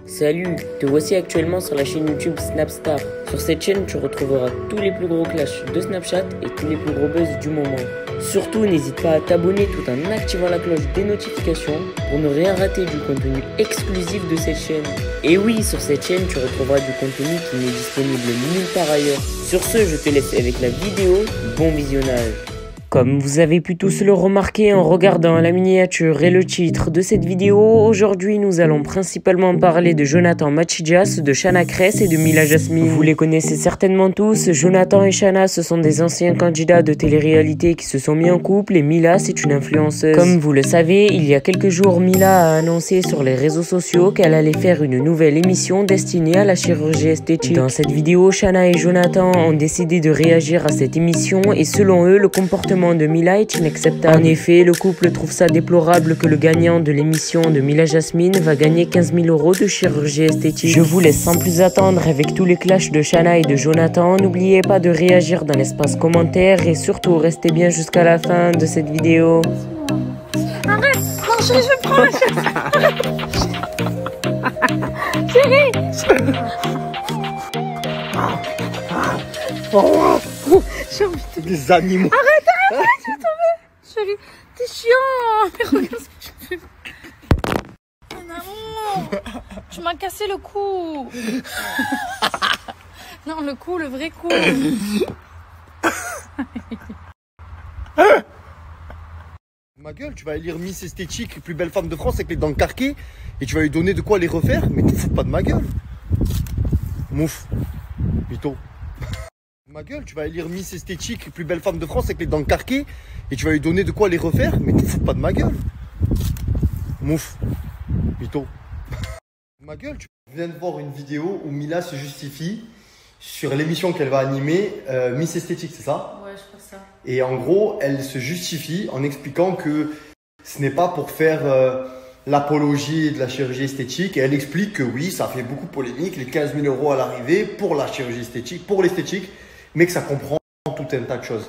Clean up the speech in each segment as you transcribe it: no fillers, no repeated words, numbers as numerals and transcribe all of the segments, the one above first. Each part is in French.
Salut, te voici actuellement sur la chaîne YouTube Snapstar. Sur cette chaîne, tu retrouveras tous les plus gros clashs de Snapchat et tous les plus gros buzz du moment. Surtout, n'hésite pas à t'abonner tout en activant la cloche des notifications pour ne rien rater du contenu exclusif de cette chaîne. Et oui, sur cette chaîne, tu retrouveras du contenu qui n'est disponible nulle part ailleurs. Sur ce, je te laisse avec la vidéo. Bon visionnage. Comme vous avez pu tous le remarquer en regardant la miniature et le titre de cette vidéo, aujourd'hui nous allons principalement parler de Jonathan Machidjas, de Shana Kress et de Mila Jasmine. Vous les connaissez certainement tous, Jonathan et Shana ce sont des anciens candidats de télé-réalité qui se sont mis en couple et Mila c'est une influenceuse. Comme vous le savez, il y a quelques jours Mila a annoncé sur les réseaux sociaux qu'elle allait faire une nouvelle émission destinée à la chirurgie esthétique. Dans cette vidéo, Shana et Jonathan ont décidé de réagir à cette émission et selon eux, le comportement de Mila est inacceptable. En effet, le couple trouve ça déplorable que le gagnant de l'émission de Mila Jasmine va gagner 15 000 € de chirurgie esthétique. Je vous laisse sans plus attendre avec tous les clashs de Shana et de Jonathan. N'oubliez pas de réagir dans l'espace commentaire et surtout restez bien jusqu'à la fin de cette vidéo. Arrête! Non chérie, je prends la chaise! Chérie! J'ai envie de... Des animaux. Arrête, je vais tomber. Chérie, t'es chiant. Mais regarde ce que je fais. Mon amour, tu m'as cassé le cou. Non, le cou, le vrai cou. Ma gueule, tu vas élire Miss Esthétique, plus belle femme de France avec les dents carquées et tu vas lui donner de quoi les refaire, mais tu fous pas de ma gueule. Mouf. Mytho. Ma gueule, tu vas élire Miss Esthétique, plus belle femme de France avec les dents carquées et tu vas lui donner de quoi les refaire, mais tu fous pas de ma gueule. Mouf. Mytho. Ma gueule, tu viens de voir une vidéo où Mila se justifie sur l'émission qu'elle va animer, Miss Esthétique, c'est ça? Ouais, je crois ça. Et en gros, elle se justifie en expliquant que ce n'est pas pour faire l'apologie de la chirurgie esthétique. Et elle explique que oui, ça fait beaucoup polémique, les 15 000 € à l'arrivée pour la chirurgie esthétique, pour l'esthétique, mais que ça comprend tout un tas de choses.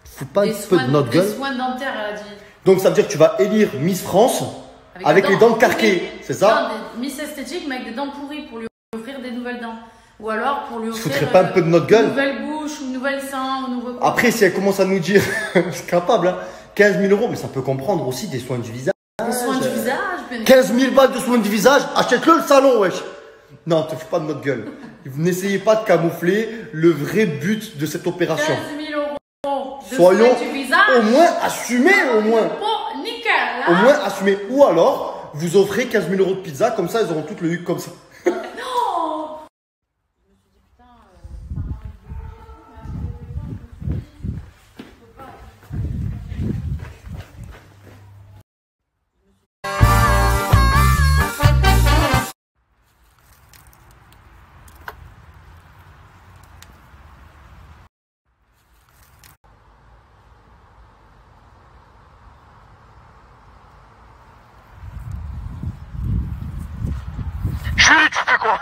Fous pas un peu de notre gueule. Des soins dentaires, elle a dit. Donc ça veut dire que tu vas élire Miss France avec les dents carquées, c'est ça? Non, Miss Esthétique, mais avec des dents pourries pour lui offrir des nouvelles dents. Ou alors pour lui offrir foutrais pas un peu de notre gueule? Une nouvelle bouche, une nouvelle sein, un nouveau... Après, si elle commence à nous dire, c'est capable, hein, 15 000 €, mais ça peut comprendre aussi des soins du visage. Des soins du visage, 15 000 balles de soins du visage, achète-le le salon, wesh. Non, te fais pas de notre gueule. N'essayez pas de camoufler le vrai but de cette opération. 15 000 € de soyons soins du visage. au moins assumés, au moins. Bon, nickel, là. Au moins assumés. Ou alors, vous offrez 15 000 € de pizza, comme ça, ils auront tout le huc comme ça. Chérie, tu fais quoi?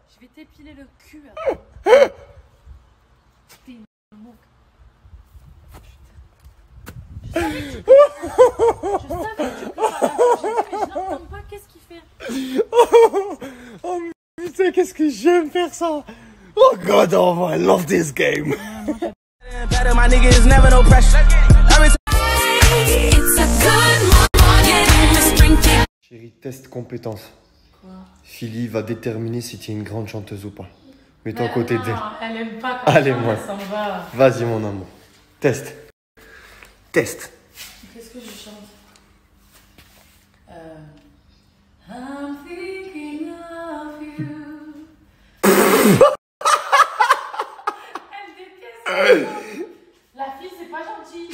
Je vais t'épiler le cul. T'es une manque. Je savais que tu peux mais je n'entends pas. Qu'est-ce qu'il fait? Oh putain, qu'est-ce que j'aime faire ça. Oh god, oh, I love this game. Chérie, test compétence. Quoi? Philly va déterminer si tu es une grande chanteuse ou pas. Mets-toi à côté d'elle. Elle aime pas quand allez, elle moi. s'en va. Vas-y, mon amour. Test. Test. Qu'est-ce que je chante? I'm thinking of you. Elle déteste. La fille, c'est pas gentil.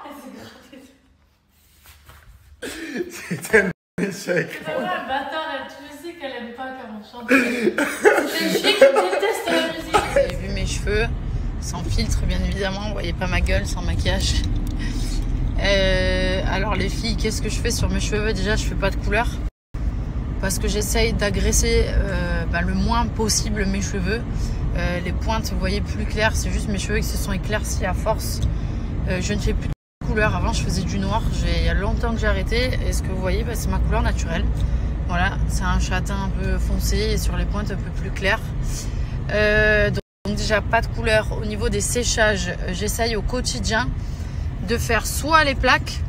Elle s'est grattée. C'est un échec. C'est vrai, bâtard, tu le sais qu'elle aime pas quand on chante. C'est une fille qui déteste la musique. Vous avez vu mes cheveux, sans filtre bien évidemment, vous voyez pas ma gueule, sans maquillage. Alors les filles, qu'est-ce que je fais sur mes cheveux? Déjà, je fais pas de couleur. Parce que j'essaye d'agresser le moins possible mes cheveux. Les pointes, vous voyez plus clair, c'est juste mes cheveux qui se sont éclaircis à force. Je ne fais plus de couleur. Avant, je faisais du noir. Il y a longtemps que j'ai arrêté. Et ce que vous voyez, c'est ma couleur naturelle. Voilà, c'est un châtain un peu foncé et sur les pointes un peu plus clair. Donc déjà, pas de couleur. Au niveau des séchages, j'essaye au quotidien de faire soit les plaques,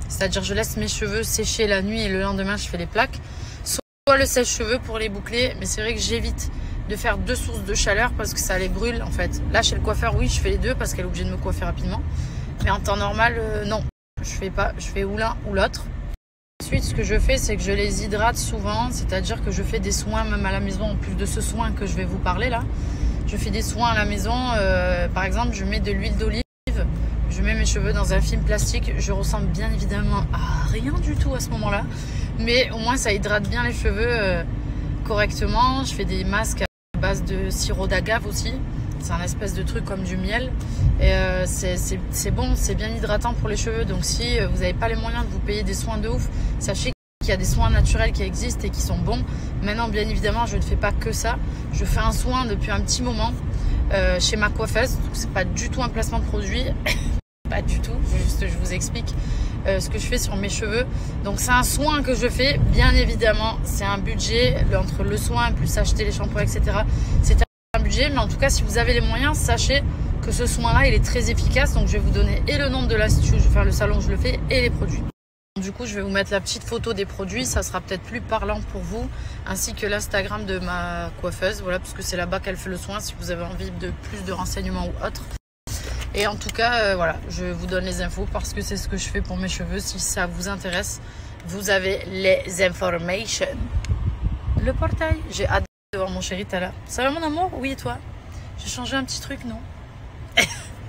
c'est-à-dire je laisse mes cheveux sécher la nuit et le lendemain, je fais les plaques, soit le sèche-cheveux pour les boucler. Mais c'est vrai que j'évite de faire 2 sources de chaleur parce que ça les brûle en fait. Là, chez le coiffeur, oui, je fais les 2 parce qu'elle est obligée de me coiffer rapidement. Mais en temps normal, non, je fais pas. Je fais ou l'un ou l'autre. Ensuite, ce que je fais, c'est que je les hydrate souvent, c'est-à-dire que je fais des soins même à la maison, en plus de ce soin que je vais vous parler là. Je fais des soins à la maison, par exemple, je mets de l'huile d'olive, je mets mes cheveux dans un film plastique, je ressemble bien évidemment à rien du tout à ce moment-là, mais au moins ça hydrate bien les cheveux correctement. Je fais des masques à base de sirop d'agave aussi. C'est un espèce de truc comme du miel. Et c'est bon, c'est bien hydratant pour les cheveux. Donc si vous n'avez pas les moyens de vous payer des soins de ouf, sachez qu'il y a des soins naturels qui existent et qui sont bons. Maintenant, bien évidemment, je ne fais pas que ça. Je fais un soin depuis un petit moment chez ma coiffeuse. C'est pas du tout un placement de produit. Pas du tout. Juste, je vous explique ce que je fais sur mes cheveux. Donc c'est un soin que je fais. Bien évidemment, c'est un budget entre le soin plus acheter les shampoings, etc. C'est un budget, mais en tout cas, si vous avez les moyens, sachez que ce soin-là, il est très efficace. Donc, je vais vous donner et le nom de l'institut, je vais faire le salon où je le fais, et les produits. Du coup, je vais vous mettre la petite photo des produits. Ça sera peut-être plus parlant pour vous, ainsi que l'Instagram de ma coiffeuse. Voilà, parce que c'est là-bas qu'elle fait le soin, si vous avez envie de plus de renseignements ou autre. Et en tout cas, voilà, je vous donne les infos parce que c'est ce que je fais pour mes cheveux. Si ça vous intéresse, vous avez les informations. Le portail, j'ai hâte de voir mon chéri tout à l'heure. Ça va mon amour? Oui, et toi? J'ai changé un petit truc, non?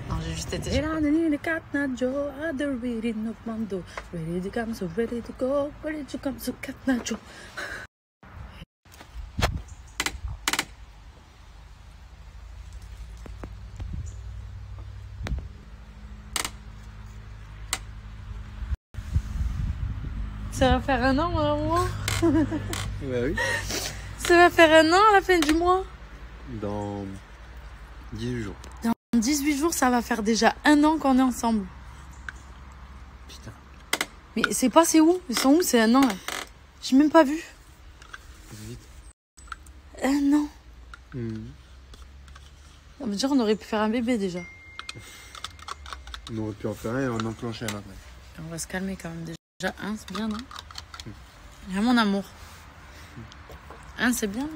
Non, j'ai juste été... Ça va faire 1 an, mon amour. Ouais, oui. Ça va faire 1 an à la fin du mois. Dans 18 jours. Dans 18 jours, ça va faire déjà 1 an qu'on est ensemble. Putain. Mais c'est passé où? Ils sont où ces 1 an là? J'ai même pas vu. Vite. 1 an. Ça veut dire qu'on aurait pu faire un bébé déjà. On aurait pu en faire un et en enclencher un après. On va se calmer quand même déjà. Déjà 1, c'est bien, non? Ah, mon amour. 1, c'est bien, non?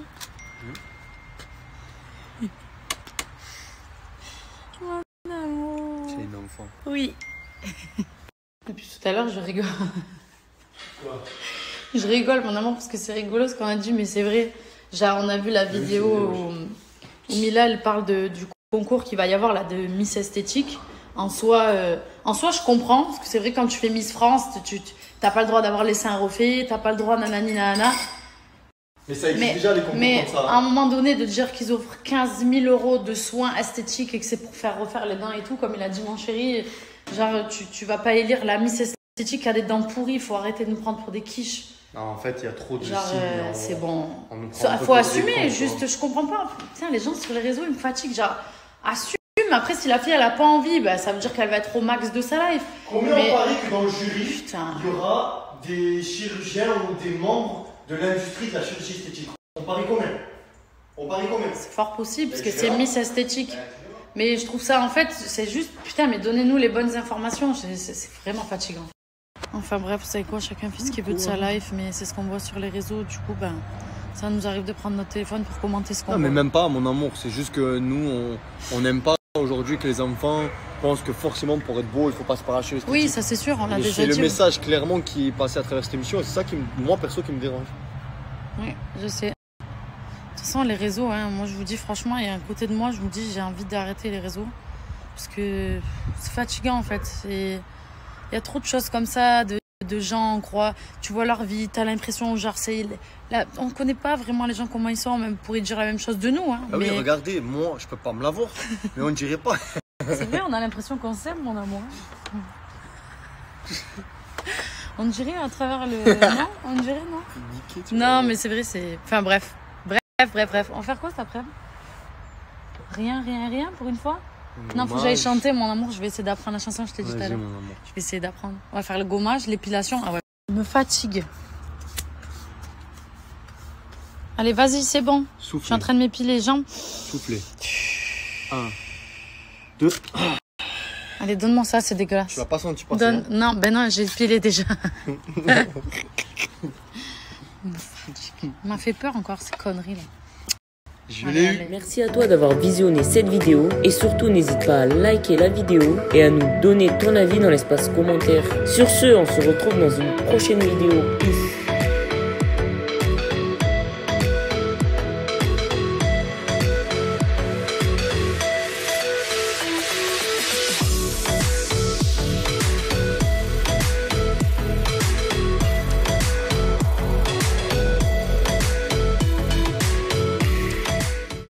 Mon amour. C'est une enfant. Oui. Depuis tout à l'heure, je rigole. Quoi? Je rigole, mon amour, parce que c'est rigolo ce qu'on a dit, mais c'est vrai. Genre, on a vu la vidéo où Mila, elle parle du concours qu'il va y avoir là, de Miss Esthétique. En soi, je comprends, parce que c'est vrai, quand tu fais Miss France, tu n'as pas le droit d'avoir les seins refaits, tu n'as pas le droit nanani nanana. Mais ça existe déjà les concours comme ça. À un moment donné, de dire qu'ils offrent 15 000 € de soins esthétiques et que c'est pour faire refaire les dents et tout, comme il a dit mon chéri, genre tu vas pas élire la Miss Esthétique qui a des dents pourries, il faut arrêter de nous prendre pour des quiches. Non, en fait, il y a trop de signes. C'est bon. Il faut assumer, juste, je comprends pas. Tiens, les gens sur les réseaux, ils me fatiguent, genre, assume. Mais après, si la fille elle a pas envie, bah, ça veut dire qu'elle va être au max de sa life. Combien on parie que dans le jury, il y aura des chirurgiens ou des membres de l'industrie de la chirurgie esthétique? On parie combien? C'est fort possible, parce que c'est Miss Esthétique. Mais je trouve ça, en fait, c'est juste, putain, mais donnez-nous les bonnes informations. C'est vraiment fatigant. Enfin bref, vous savez quoi, chacun fait ce qu'il veut de sa life, mais c'est ce qu'on voit sur les réseaux. Du coup, ben, ça nous arrive de prendre notre téléphone pour commenter ce qu'on voit. Non, mais même pas, mon amour. C'est juste que nous, on n'aime pas aujourd'hui que les enfants pensent que forcément pour être beau, il faut pas se paracher l'esthétique. Oui, ça c'est sûr, on l'a déjà dit. C'est le message clairement qui est passé à travers cette émission et c'est ça qui, moi perso, qui me dérange. Oui, je sais. De toute façon, les réseaux, hein, moi je vous dis franchement, il y a un côté de moi, je me dis j'ai envie d'arrêter les réseaux. Parce que c'est fatigant en fait. Il y a trop de choses comme ça, de gens, tu vois leur vie, tu as l'impression, genre, on ne connaît pas vraiment les gens, comment ils sont, même pourrait dire la même chose de nous. Hein, ah mais... Oui, regardez, moi, je peux pas me l'avoir, mais on ne dirait pas. C'est vrai, on a l'impression qu'on s'aime, mon amour. On dirait à travers le... Non, on dirait, non. Non, mais c'est vrai, c'est... Enfin, bref. On va faire quoi cet après-midi? Rien pour une fois? Non, faut que j'aille chanter, mon amour. Je vais essayer d'apprendre la chanson, je t'ai dit tout à l'heure. Mon amour. Je vais essayer d'apprendre. On va faire le gommage, l'épilation. Ah ouais. Je me fatigue. Allez, vas-y, c'est bon. Soufflez. Je suis en train de m'épiler les jambes. Soufflez. 1, 2. Allez, donne-moi ça, c'est dégueulasse. Tu l'as pas senti passer, hein? Non, ben non, j'ai épilé déjà. m'a fait peur encore ces conneries là. Je l'ai eu. Merci à toi d'avoir visionné cette vidéo et surtout n'hésite pas à liker la vidéo et à nous donner ton avis dans l'espace commentaire. Sur ce, on se retrouve dans une prochaine vidéo. Peace.